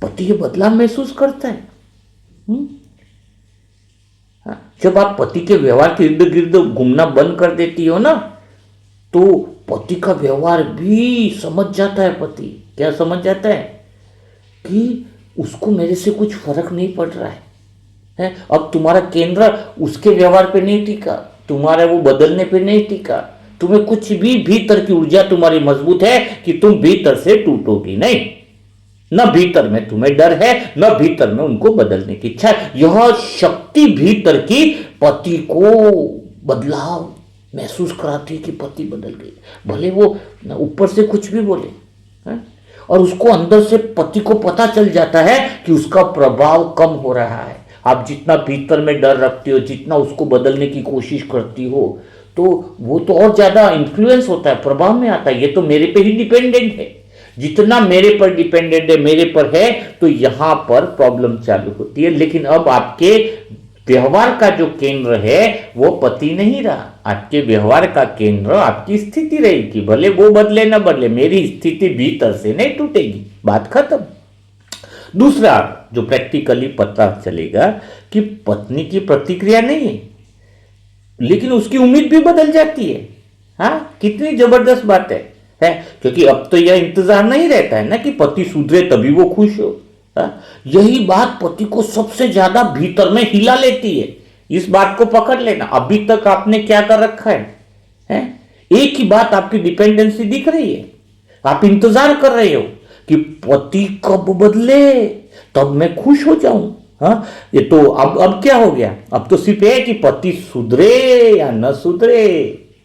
पति ये बदलाव महसूस करता है। जब आप पति के व्यवहार के इर्द गिर्द घूमना बंद कर देती हो ना, तो पति का व्यवहार भी समझ जाता है। पति क्या समझ जाता है कि उसको मेरे से कुछ फर्क नहीं पड़ रहा है? अब तुम्हारा केंद्र उसके व्यवहार पे नहीं टिका, तुम्हारा वो बदलने पे नहीं टिका, तुम्हें कुछ भी भीतर की ऊर्जा तुम्हारी मजबूत है कि तुम भीतर से टूटोगी नहीं। न भीतर में तुम्हें डर है, न भीतर में उनको बदलने की इच्छा है। यह शक्ति भीतर की पति को बदलाव महसूस कराती है कि पति बदल गई, भले वो ऊपर से कुछ भी बोले, और उसको अंदर से पति को पता चल जाता है कि उसका प्रभाव कम हो रहा है। आप जितना भीतर में डर रखते हो, जितना उसको बदलने की कोशिश करती हो, तो वो तो और ज्यादा इन्फ्लुएंस होता है, प्रभाव में आता है। ये तो मेरे पे ही डिपेंडेंट है, जितना मेरे पर डिपेंडेंट है, मेरे पर है, तो यहां पर प्रॉब्लम चालू होती है। लेकिन अब आपके व्यवहार का जो केंद्र है वो पति नहीं रहा, आपके व्यवहार का केंद्र आपकी स्थिति रहेगी। भले वो बदले ना बदले, मेरी स्थिति भीतर से नहीं टूटेगी, बात खत्म। दूसरा जो प्रैक्टिकली पता चलेगा कि पत्नी की प्रतिक्रिया नहीं है, लेकिन उसकी उम्मीद भी बदल जाती है। हाँ, कितनी जबरदस्त बात है? क्योंकि अब तो यह इंतजार नहीं रहता है ना कि पति सुधरे तभी वो खुश हो। हाँ? यही बात पति को सबसे ज्यादा भीतर में हिला लेती है। इस बात को पकड़ लेना। अभी तक आपने क्या कर रखा है? एक ही बात आपकी डिपेंडेंसी दिख रही है। आप इंतजार कर रहे हो कि पति कब बदले तब मैं खुश हो जाऊं। हाँ, ये तो अब क्या हो गया? अब तो सिर्फ है कि पति सुधरे या न सुधरे।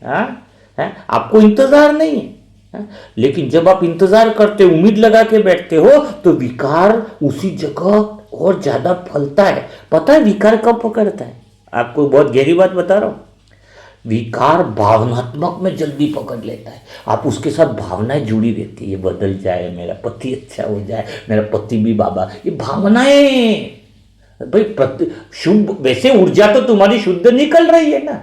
हाँ, आपको इंतजार नहीं है। हाँ? लेकिन जब आप इंतजार करते, उम्मीद लगा के बैठते हो, तो विकार उसी जगह और ज्यादा फलता है। पता है विकार कब पकड़ता है? आपको बहुत गहरी बात बता रहा हूं। विकार भावनात्मक में जल्दी पकड़ लेता है। आप उसके साथ भावनाएं जुड़ी रहती है, ये बदल जाए, मेरा पति अच्छा हो जाए, मेरा पति भी बाबा, ये भावनाएं भाई शुभ। वैसे ऊर्जा तो तुम्हारी शुद्ध निकल रही है ना,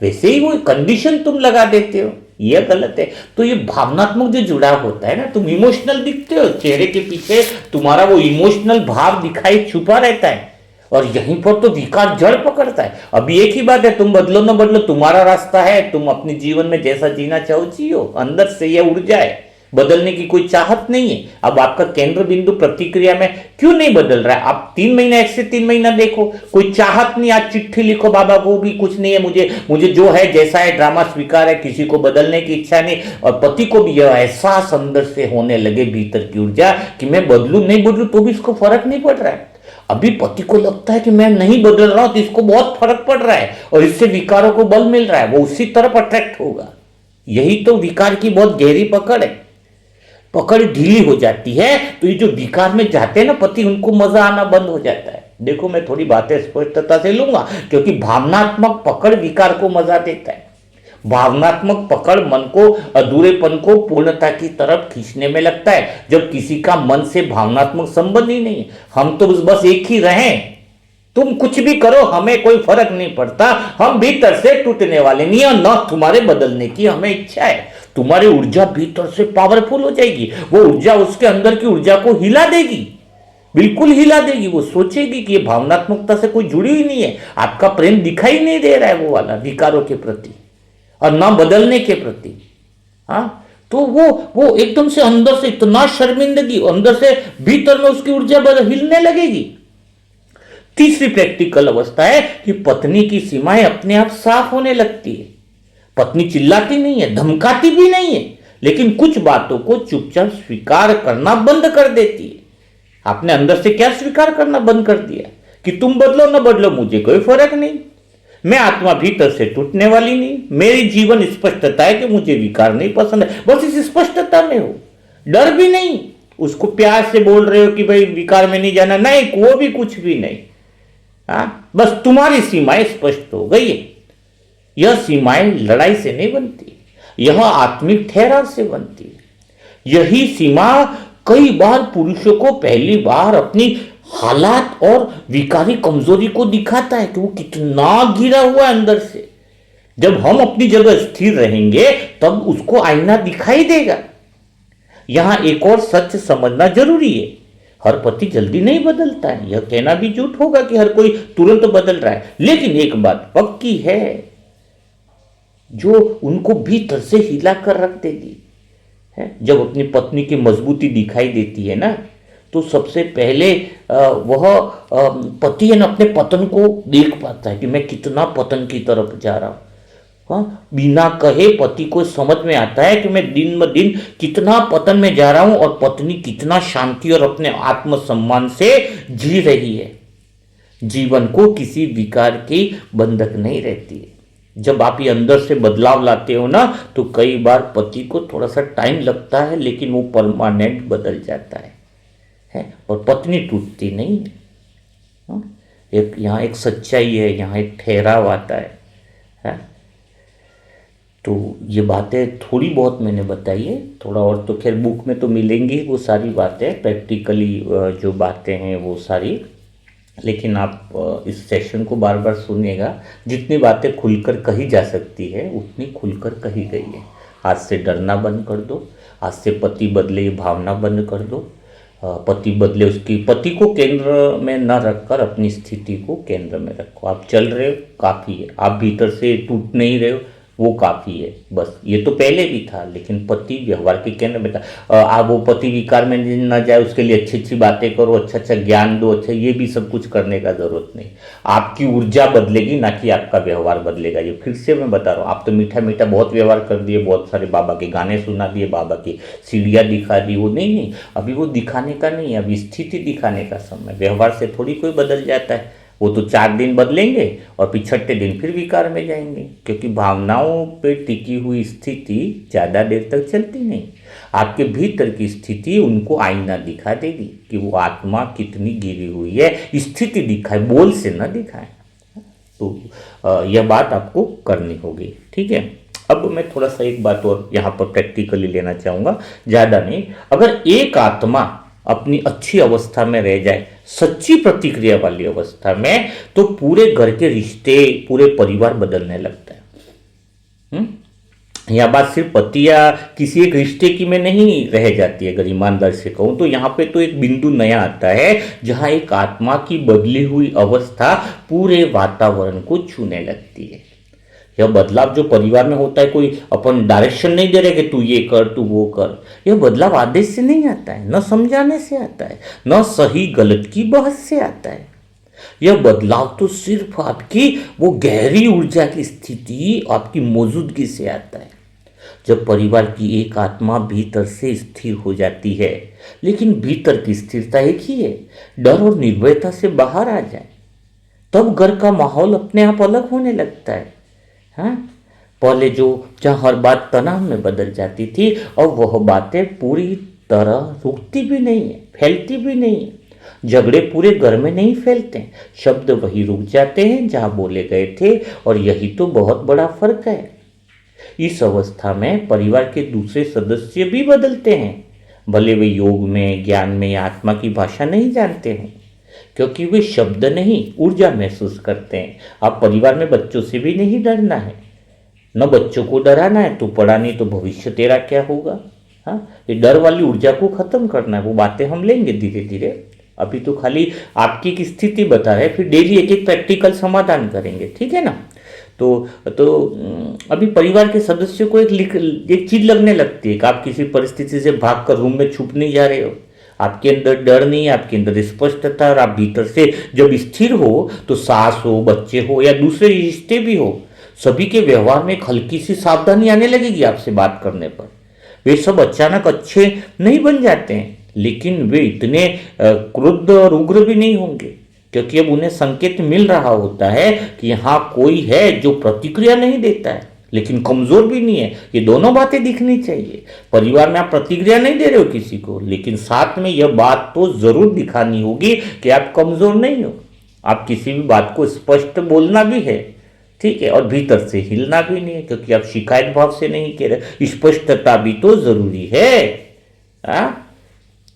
वैसे ही वो कंडीशन तुम लगा देते हो, यह गलत है। तो ये भावनात्मक जो जुड़ाव होता है ना, तुम इमोशनल दिखते हो, चेहरे के पीछे तुम्हारा वो इमोशनल भाव दिखाई छुपा रहता है, और यहीं पर तो विकार जड़ पकड़ता है। अभी एक ही बात है, तुम बदलो ना बदलो, तुम्हारा रास्ता है, तुम अपने जीवन में जैसा जीना चाहो जियो। अंदर से यह ऊर्जा है, बदलने की कोई चाहत नहीं है। अब आपका केंद्र बिंदु प्रतिक्रिया में क्यों नहीं बदल रहा है? आप 3 महीना, 1 से 3 महीना देखो, कोई चाहत नहीं। आज चिट्ठी लिखो, बाबा वो भी कुछ नहीं है, मुझे जो है जैसा है ड्रामा स्वीकार है, किसी को बदलने की इच्छा नहीं। और पति को भी यह एहसास अंदर से होने लगे, भीतर की ऊर्जा, कि मैं बदलू नहीं बदलू तो भी इसको फर्क नहीं पड़ रहा है। अभी पति को लगता है कि मैं नहीं बदल रहा हूं तो इसको बहुत फर्क पड़ रहा है, और इससे विकारों को बल मिल रहा है, वो उसी तरफ अट्रैक्ट होगा। यही तो विकार की बहुत गहरी पकड़ है। पकड़ ढीली हो जाती है तो ये जो विकार में जाते हैं ना पति, उनको मजा आना बंद हो जाता है। देखो, मैं थोड़ी बातें स्पष्टता से लूंगा, क्योंकि भावनात्मक पकड़ विकार को मजा देता है। भावनात्मक पकड़ मन को, अधूरेपन को पूर्णता की तरफ खींचने में लगता है। जब किसी का मन से भावनात्मक संबंध ही नहीं है, हम तो बस एक ही रहें, तुम कुछ भी करो हमें कोई फर्क नहीं पड़ता, हम भीतर से टूटने वाले नहीं है, न तुम्हारे बदलने की हमें इच्छा है। तुम्हारी ऊर्जा भीतर से पावरफुल हो जाएगी, वो ऊर्जा उसके अंदर की ऊर्जा को हिला देगी, बिल्कुल हिला देगी। वो सोचेगी कि ये भावनात्मकता से कोई जुड़ी ही नहीं है, आपका प्रेम दिखाई नहीं दे रहा है वो वाला विकारों के प्रति और ना बदलने के प्रति। हाँ, तो वो एकदम से अंदर से इतना शर्मिंदगी, अंदर से भीतर में उसकी ऊर्जा हिलने लगेगी। तीसरी प्रैक्टिकल अवस्था है कि पत्नी की सीमाएं अपने आप साफ होने लगती है। पत्नी चिल्लाती नहीं है, धमकाती भी नहीं है, लेकिन कुछ बातों को चुपचाप स्वीकार करना बंद कर देती है। आपने अंदर से क्या स्वीकार करना बंद कर दिया कि तुम बदलो ना बदलो मुझे कोई फर्क नहीं, मैं आत्मा भीतर से टूटने वाली नहीं, मेरी जीवन स्पष्टता है कि मुझे विकार नहीं पसंद है। बस इस स्पष्टता में हो, डर भी नहीं। उसको प्यार से बोल रहे हो कि भाई विकार में नहीं जाना, नहीं, वो भी कुछ भी नहीं। हाँ, बस तुम्हारी सीमाएं स्पष्ट हो गई है। यह सीमाएं लड़ाई से नहीं बनती, यह आत्मिक ठहराव से बनती है। यही सीमा कई बार पुरुषों को पहली बार अपनी हालात और विकारी कमजोरी को दिखाता है कि वो कितना घिरा हुआ है अंदर से। जब हम अपनी जगह स्थिर रहेंगे तब उसको आईना दिखाई देगा। यहां एक और सच समझना जरूरी है, हर पति जल्दी नहीं बदलता है। यह कहना भी झूठ होगा कि हर कोई तुरंत बदल रहा है, लेकिन एक बात पक्की है जो उनको भीतर से हिला कर रख देगी है। जब अपनी पत्नी की मजबूती दिखाई देती है ना, तो सबसे पहले वह पति है ना अपने पतन को देख पाता है कि मैं कितना पतन की तरफ जा रहा हूं। हाँ, बिना कहे पति को समझ में आता है कि मैं दिन ब दिन कितना पतन में जा रहा हूं और पत्नी कितना शांति और अपने आत्मसम्मान से जी रही है। जीवन को किसी विकार की बंधक नहीं रहती है। जब आप ये अंदर से बदलाव लाते हो ना, तो कई बार पति को थोड़ा सा टाइम लगता है, लेकिन वो परमानेंट बदल जाता है? और पत्नी टूटती नहीं है। हाँ? यहाँ एक सच्चाई है, यहाँ एक ठहराव आता है? तो ये बातें थोड़ी बहुत मैंने बताई है, थोड़ा और तो खैर बुक में तो मिलेंगी वो सारी बातें, प्रैक्टिकली जो बातें हैं वो सारी, लेकिन आप इस सेशन को बार बार सुनिएगा। जितनी बातें खुलकर कही जा सकती है उतनी खुलकर कही गई है। आज से डरना बंद कर दो, आज से पति बदले ये भावना बंद कर दो। पति बदले, उसकी पति को केंद्र में न रखकर अपनी स्थिति को केंद्र में रखो। आप चल रहे हो, काफ़ी है। आप भीतर से टूट नहीं रहे हो, वो काफ़ी है। बस ये तो पहले भी था, लेकिन पति व्यवहार के केंद्र में था। आप वो पति विकार में न जाए, उसके लिए अच्छी अच्छी बातें करो, अच्छा अच्छा ज्ञान दो, अच्छा ये भी सब कुछ करने का ज़रूरत नहीं। आपकी ऊर्जा बदलेगी, ना कि आपका व्यवहार बदलेगा। ये फिर से मैं बता रहा हूँ, आप तो मीठा मीठा बहुत व्यवहार कर दिए, बहुत सारे बाबा के गाने सुना दिए, बाबा की सीढ़ियाँ दिखा दी, वो नहीं, अभी वो दिखाने का नहीं है, अभी स्थिति दिखाने का समय। व्यवहार से थोड़ी कोई बदल जाता है। वो तो 4 दिन बदलेंगे और फिर छठे दिन फिर विकार में जाएंगे, क्योंकि भावनाओं पे टिकी हुई स्थिति ज़्यादा देर तक चलती नहीं। आपके भीतर की स्थिति उनको आईना दिखा देगी कि वो आत्मा कितनी गिरी हुई है। स्थिति दिखाए, बोल से न दिखाए। तो यह बात आपको करनी होगी, ठीक है। अब मैं थोड़ा सा एक बात और यहाँ पर प्रैक्टिकली लेना चाहूँगा, ज़्यादा नहीं। अगर एक आत्मा अपनी अच्छी अवस्था में रह जाए, सच्ची प्रतिक्रिया वाली अवस्था में, तो पूरे घर के रिश्ते, पूरे परिवार बदलने लगता है। यह बात सिर्फ पति या किसी एक रिश्ते की में नहीं रह जाती है। अगर ईमानदार से कहूँ तो यहाँ पे तो एक बिंदु नया आता है, जहाँ एक आत्मा की बदली हुई अवस्था पूरे वातावरण को छूने लगती है। यह बदलाव जो परिवार में होता है, कोई अपन डायरेक्शन नहीं दे रहे कि तू ये कर, तू वो कर। यह बदलाव आदेश से नहीं आता है, न समझाने से आता है, न सही गलत की बहस से आता है। यह बदलाव तो सिर्फ आपकी वो गहरी ऊर्जा की स्थिति, आपकी मौजूदगी से आता है। जब परिवार की एक आत्मा भीतर से स्थिर हो जाती है, लेकिन भीतर की स्थिरता एक ही है, डर और निर्भयता से बाहर आ जाए, तब घर का माहौल अपने आप अलग होने लगता है। हाँ, पहले जो जहाँ हर बात तनाव में बदल जाती थी, अब वह बातें पूरी तरह रुकती भी नहीं है, फैलती भी नहीं है। झगड़े पूरे घर में नहीं फैलते, शब्द वही रुक जाते हैं जहाँ बोले गए थे, और यही तो बहुत बड़ा फर्क है। इस अवस्था में परिवार के दूसरे सदस्य भी बदलते हैं, भले वे योग में, ज्ञान में या आत्मा की भाषा नहीं जानते हैं, क्योंकि वे शब्द नहीं, ऊर्जा महसूस करते हैं। आप परिवार में बच्चों से भी नहीं डरना है, न बच्चों को डराना है। तू पढ़ा नहीं तो भविष्य तेरा क्या होगा। हाँ, ये डर वाली ऊर्जा को खत्म करना है। वो बातें हम लेंगे धीरे धीरे, अभी तो खाली आपकी एक स्थिति बता रहे, फिर डेली एक एक प्रैक्टिकल समाधान करेंगे, ठीक है ना। तो अभी परिवार के सदस्यों को एक चीज लगने लगती है कि आप किसी परिस्थिति से भागकर रूम में छुप नहीं जा रहे हो। आपके अंदर डर नहीं है, आपके अंदर स्पष्टता, और आप भीतर से जब स्थिर हो, तो सास हो, बच्चे हो या दूसरे रिश्ते भी हो, सभी के व्यवहार में एक हल्की सी सावधानी आने लगेगी आपसे बात करने पर। वे सब अचानक अच्छे नहीं बन जाते हैं, लेकिन वे इतने क्रुद्ध और उग्र भी नहीं होंगे, क्योंकि अब उन्हें संकेत मिल रहा होता है कि यहाँ कोई है जो प्रतिक्रिया नहीं देता है, लेकिन कमजोर भी नहीं है। ये दोनों बातें दिखनी चाहिए। परिवार में आप प्रतिक्रिया नहीं दे रहे हो किसी को, लेकिन साथ में यह बात तो जरूर दिखानी होगी कि आप कमजोर नहीं हो। आप किसी भी बात को स्पष्ट बोलना भी है, ठीक है, और भीतर से हिलना भी नहीं है, क्योंकि आप शिकायत भाव से नहीं कह रहे। स्पष्टता भी तो जरूरी है।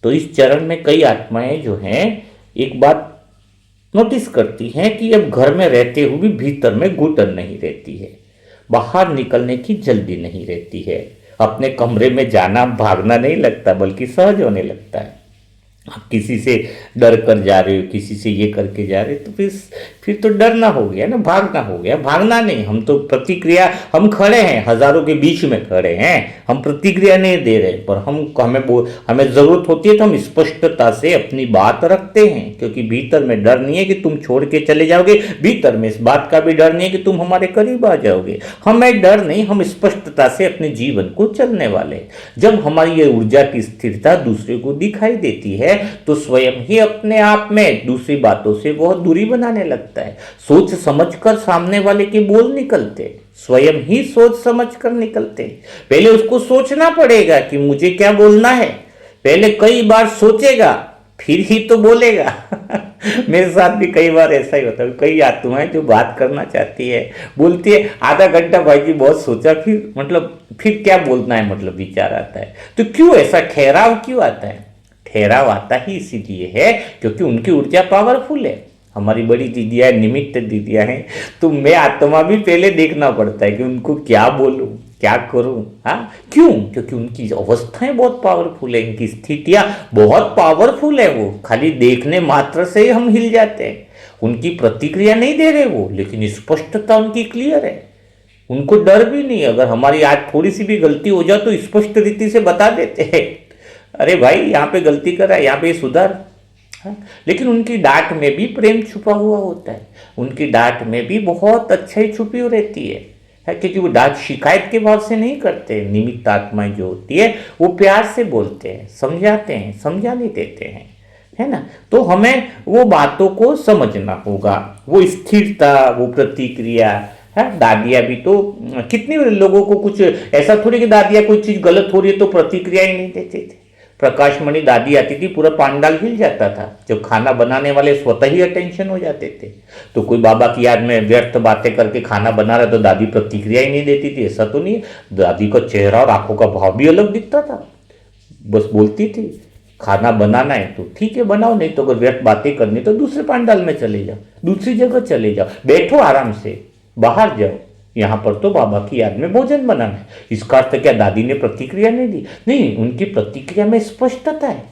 तो इस चरण में कई आत्माएं जो हैं, एक बात नोटिस करती हैं कि अब घर में रहते हुए भी भीतर में घुटन नहीं रहती है, बाहर निकलने की जल्दी नहीं रहती है। अपने कमरे में जाना भागना नहीं लगता, बल्कि सहज होने लगता है। आप किसी से डर कर जा रहे हो, किसी से ये करके जा रहे हो, तो फिर तो डरना हो गया ना, भागना हो गया। भागना नहीं, हम तो प्रतिक्रिया, हम खड़े हैं, हजारों के बीच में खड़े हैं, हम प्रतिक्रिया नहीं दे रहे, पर हमें जरूरत होती है तो हम स्पष्टता से अपनी बात रखते हैं, क्योंकि भीतर में डर नहीं है कि तुम छोड़ के चले जाओगे, भीतर में इस बात का भी डर नहीं है कि तुम हमारे करीब आ जाओगे। हमें डर नहीं, हम स्पष्टता से अपने जीवन को चलने वाले। जब हमारी ये ऊर्जा की स्थिरता दूसरे को दिखाई देती है, तो स्वयं ही अपने आप में दूसरी बातों से वह दूरी बनाने लगता है। सोच समझकर सामने वाले के बोल निकलते, स्वयं ही सोच समझकर निकलते। पहले उसको सोचना पड़ेगा कि मुझे क्या बोलना है, पहले कई बार सोचेगा, फिर ही तो बोलेगा। मेरे साथ भी कई बार ऐसा ही होता है। कई आत्माएं जो बात करना चाहती है, बोलती है आधा घंटा भाई जी बहुत सोचा, फिर क्या बोलना है, विचार आता है। तो क्यों ऐसा ठहराव क्यों आता है? ठहराव आता ही इसीलिए है क्योंकि उनकी ऊर्जा पावरफुल है। हमारी बड़ी दीदियाँ, निमित्त दीदियाँ हैं, तो मैं आत्मा भी पहले देखना पड़ता है कि उनको क्या बोलूँ, क्या करूं? हाँ, क्यों? क्योंकि उनकी अवस्थाएं बहुत पावरफुल है, इनकी स्थितियां बहुत पावरफुल है। वो खाली देखने मात्र से ही हम हिल जाते हैं। उनकी प्रतिक्रिया नहीं दे रहे वो, लेकिन स्पष्टता उनकी क्लियर है। उनको डर भी नहीं, अगर हमारी आज थोड़ी सी भी गलती हो जाए तो स्पष्ट रीति से बता देते हैं, अरे भाई यहाँ पे गलती कर रहा है, यहाँ पे सुधार। हाँ, लेकिन उनकी डांट में भी प्रेम छुपा हुआ होता है, उनकी डांट में भी बहुत अच्छाई छुपी हुई रहती है, क्योंकि वो डांट शिकायत के भाव से नहीं करते। निमित्त आत्माएं जो होती है वो प्यार से बोलते हैं, समझाते हैं, समझाने देते हैं, है ना। तो हमें वो बातों को समझना होगा, वो स्थिरता, वो प्रतिक्रिया है। दादियाँ भी तो कितने लोगों को कुछ ऐसा थोड़ी कि दादियाँ कोई चीज़ गलत हो रही है तो प्रतिक्रिया ही नहीं देते थे। प्रकाशमणि दादी आती थी, पूरा पांडाल हिल जाता था। जब खाना बनाने वाले स्वतः ही अटेंशन हो जाते थे, तो कोई बाबा की याद में व्यर्थ बातें करके खाना बना रहा तो दादी प्रतिक्रिया ही नहीं देती थी। ऐसा तो नहीं, दादी का चेहरा और आंखों का भाव भी अलग दिखता था। बस बोलती थी खाना बनाना है तो ठीक है बनाओ, नहीं तो अगर व्यर्थ बातें करनी तो दूसरे पांडाल में चले जाओ, दूसरी जगह चले जाओ, बैठो आराम से, बाहर जाओ, यहाँ पर तो बाबा की याद में भोजन बनाना है। इसका अर्थ क्या दादी ने प्रतिक्रिया नहीं दी? नहीं, उनकी प्रतिक्रिया में स्पष्टता है।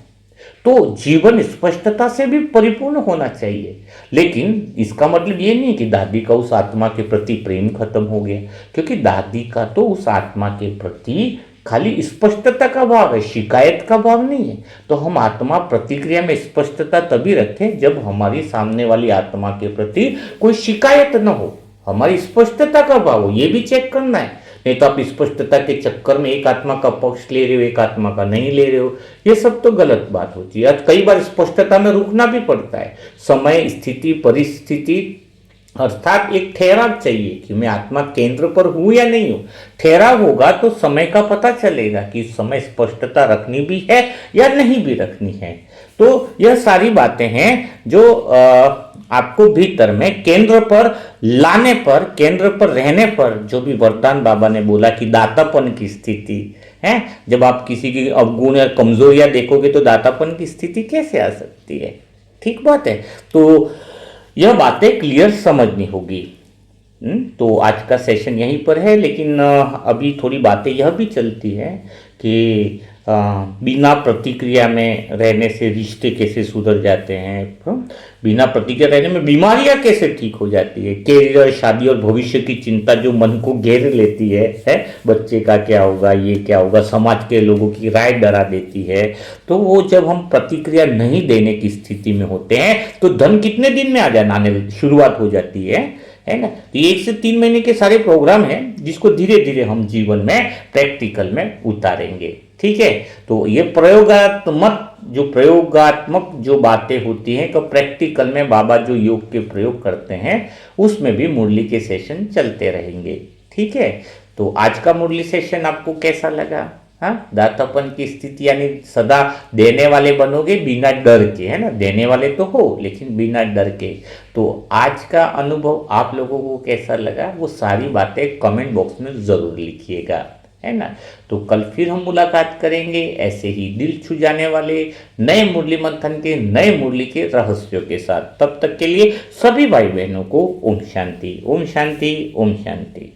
तो जीवन स्पष्टता से भी परिपूर्ण होना चाहिए। लेकिन इसका मतलब ये नहीं कि दादी का उस आत्मा के प्रति प्रेम खत्म हो गया, क्योंकि दादी का तो उस आत्मा के प्रति खाली स्पष्टता का भाव है, शिकायत का भाव नहीं है। तो हम आत्मा प्रतिक्रिया में स्पष्टता तभी रखें जब हमारी सामने वाली आत्मा के प्रति कोई शिकायत न हो, हमारी स्पष्टता का भाव हो। ये भी चेक करना है, नहीं तो आप स्पष्टता के चक्कर में एक आत्मा का पक्ष ले रहे हो, एक आत्मा का नहीं ले रहे हो, ये सब तो गलत बात होती है। कई बार स्पष्टता में रुकना भी पड़ता है, समय, स्थिति, परिस्थिति, अर्थात एक ठहराव चाहिए कि मैं आत्मा केंद्र पर हूं या नहीं हूं। ठहराव होगा तो समय का पता चलेगा कि समय स्पष्टता रखनी भी है या नहीं भी रखनी है। तो यह सारी बातें हैं जो आपको भीतर में केंद्र पर लाने पर, केंद्र पर रहने पर, जो भी वरदान बाबा ने बोला कि दातापन की स्थिति है, जब आप किसी की अवगुण या कमजोरियां देखोगे तो दातापन की स्थिति कैसे आ सकती है? ठीक बात है। तो यह बातें क्लियर समझनी होगी। तो आज का सेशन यहीं पर है, लेकिन अभी थोड़ी बातें यह भी चलती है कि बिना प्रतिक्रिया में रहने से रिश्ते कैसे सुधर जाते हैं, बिना प्रतिक्रिया रहने में बीमारियां कैसे ठीक हो जाती है, कैरियर, शादी और भविष्य की चिंता जो मन को घेर लेती है, बच्चे का क्या होगा, ये क्या होगा, समाज के लोगों की राय डरा देती है। तो वो जब हम प्रतिक्रिया नहीं देने की स्थिति में होते हैं तो धन कितने दिन में आ जाना आने शुरुआत हो जाती है ना। तो 1 से 3 महीने के सारे प्रोग्राम हैं जिसको धीरे धीरे हम जीवन में प्रैक्टिकल में उतारेंगे। ठीक है, तो ये प्रयोगात्मक जो बातें होती हैं तो प्रैक्टिकल में बाबा जो योग के प्रयोग करते हैं उसमें भी मुरली के सेशन चलते रहेंगे। ठीक है, तो आज का मुरली सेशन आपको कैसा लगा? हाँ, दातापन की स्थिति यानी सदा देने वाले बनोगे बिना डर के, है ना। देने वाले तो हो लेकिन बिना डर के। तो आज का अनुभव आप लोगों को कैसा लगा वो सारी बातें कमेंट बॉक्स में ज़रूर लिखिएगा, है ना। तो कल फिर हम मुलाकात करेंगे ऐसे ही दिल छू जाने वाले नए मुरली मंथन के, नए मुरली के रहस्यों के साथ। तब तक के लिए सभी भाई बहनों को ओम शांति, ओम शांति, ओम शांति।